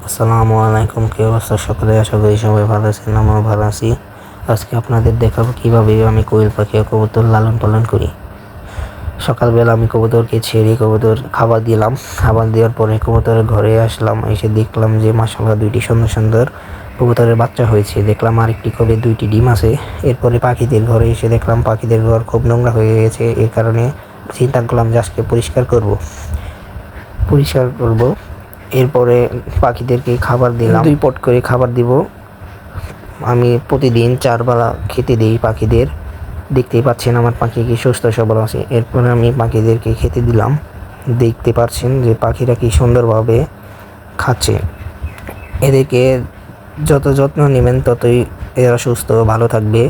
আসসালামু আলাইকুম, কি অবস্থা সকলে? আশা করি সবাই ভালো আছেন। আমিও ভালো আছি। আজকে আপনাদের দেখাবো কিভাবে আমি কোয়েল পাখি ও কবুতর লালন পালন করি। সকালবেলা আমি কবুতরকে ছেড়ে কবুতর খাবার দিলাম। খাবার দেওয়ার পরে কবুতরের ঘরে আসলাম। এসে দেখলাম যে মাশাআল্লাহ দুইটি সুন্দর সুন্দর কবুতরের বাচ্চা হয়েছে। দেখলাম আরেকটি করে দুইটি ডিম আছে। এরপরে পাখিদের ঘরে এসে দেখলাম পাখিদের ঘর খুব নোংরা হয়ে গেছে। এর কারণে চিন্তা করলাম যে আজকে পরিষ্কার করব। এরপরে পাখিদেরকে খাবার দিলাম, 2 পট করে খাবার দিব। আমি প্রতিদিন 4 বেলা খেতে দিই পাখিদের। দেখতেই পাচ্ছেন আমার পাখি কি সুস্থ সবল আছে। এরপরে আমি পাখিদেরকে খেতে দিলাম। দেখতে পাচ্ছেন যে পাখিরা কি সুন্দরভাবে খাচ্ছে। এদেরকে যত যত্ন নেবেন ততই এরা সুস্থ ভালো থাকবে।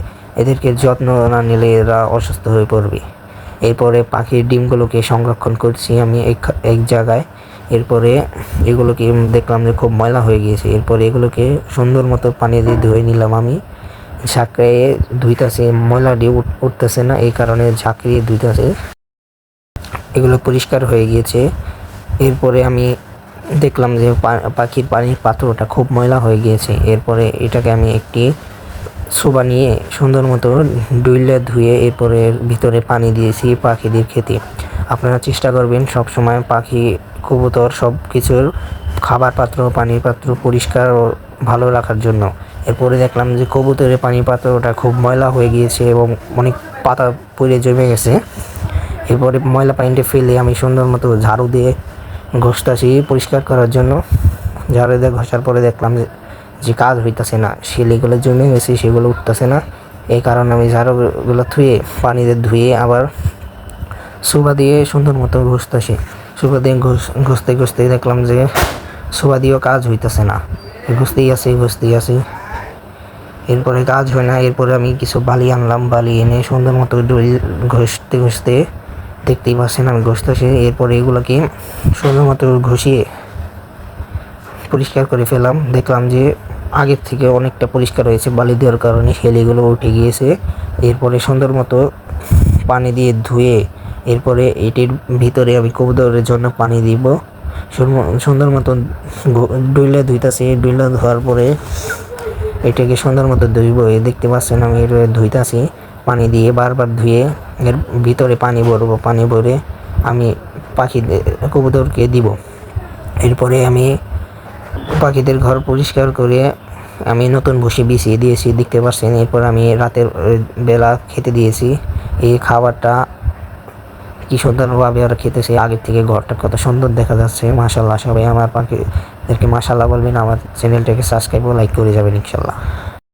এদেরকে যত্ন না নিলে এরা অসুস্থ হয়ে পড়বে। এরপরে পাখির ডিমগুলোকে সংরক্ষণ করছি আমি এক জায়গায়। এরপরে এগুলোকে দেখলাম যে খুব ময়লা হয়ে গিয়েছে। এরপরে এগুলোকে সুন্দর মতো পানি দিয়ে ধুয়ে নিলাম আমি। ঝাঁকড়িয়ে ধুইতেছে, ময়লা দিয়ে উঠতেছে না, এই কারণে ঝাঁকড়িয়ে ধুইতেছে। এগুলো পরিষ্কার হয়ে গিয়েছে। এরপরে আমি দেখলাম যে পাখির পানির পাত্রটা খুব ময়লা হয়ে গিয়েছে। এরপরে এটাকে আমি একটি সোবা নিয়ে সুন্দর মতো ডুইলে ধুয়ে এরপরে ভিতরে পানি দিয়েছি পাখিদের খেতে। আপনারা চেষ্টা করবেন সবসময় পাখি কবুতর সব কিছুর খাবার পাত্র পানির পাত্র পরিষ্কার ও ভালো রাখার জন্য। এরপরে দেখলাম যে কবুতরের পানির পাত্রটা খুব ময়লা হয়ে গিয়েছে এবং অনেক পাতা পড়ে জমে গেছে। এরপরে ময়লা পানিটা ফেলে আমি সুন্দর মতো ঝাড়ু দিয়ে ঘষতেছি পরিষ্কার করার জন্য। ঝাড়ু দিয়ে ঘষার পরে দেখলাম যে কাজ হইতেছে না, শিলিগুলো জমে গেছে, সেগুলো উঠতেছে না। এই কারণে আমি ঝাড়ুগুলো পানি দিয়ে ধুয়ে আবার সুবা দিয়ে সুন্দর মতো ঘষতেছি। সুবা দিয়ে ঘষতে দেখলাম যে সুবা দিয়েও কাজ হইতেছে না, ঘষতেই আছি। এরপরে কাজ হয় না। এরপরে আমি কিছু বালি আনলাম, বালি এনে সুন্দর মতো ঘষতে দেখতেই পাচ্ছেন আমি ঘষতেছি। এরপরে এগুলোকে সুন্দর মতো ঘষিয়ে পরিষ্কার করে ফেলাম। দেখলাম যে আগের থেকে অনেকটা পরিষ্কার হয়েছে, বালি দেওয়ার কারণে হেলিগুলো উঠে গিয়েছে। এরপরে সুন্দর মতো পানি দিয়ে ধুয়ে এরপরে এটির ভিতরে আমি কবুতরের জন্য পানি দিব। সুন্দর মতো ডুইলে ধুইতেছি। ডুইলে ধোয়ার পরে এটাকে সুন্দর মতো ধুইব। দেখতে পাচ্ছেন আমি ধুইতেছি পানি দিয়ে, বারবার ধুয়ে এর ভিতরে পানি ভরবো। পানি ভরে আমি কবুতরকে দিব। এরপরে আমি পাখিদের ঘর পরিষ্কার করে আমি নতুন ভুসি বিছিয়ে দিয়েছি, দেখতে পাচ্ছেন। এরপর আমি রাতের বেলা খেতে দিয়েছি। এই খাবারটা কি সুন্দরভাবে ওরা খেতেছে। আগের থেকে ঘরটা কত সুন্দর দেখা যাচ্ছে। মাশাআল্লাহ, সবাই আমার পাখিদেরকে মাশাআল্লাহ বলবেন। আমার চ্যানেলটাকে সাবস্ক্রাইব ও লাইক করে যাবেন ইনশাআল্লাহ।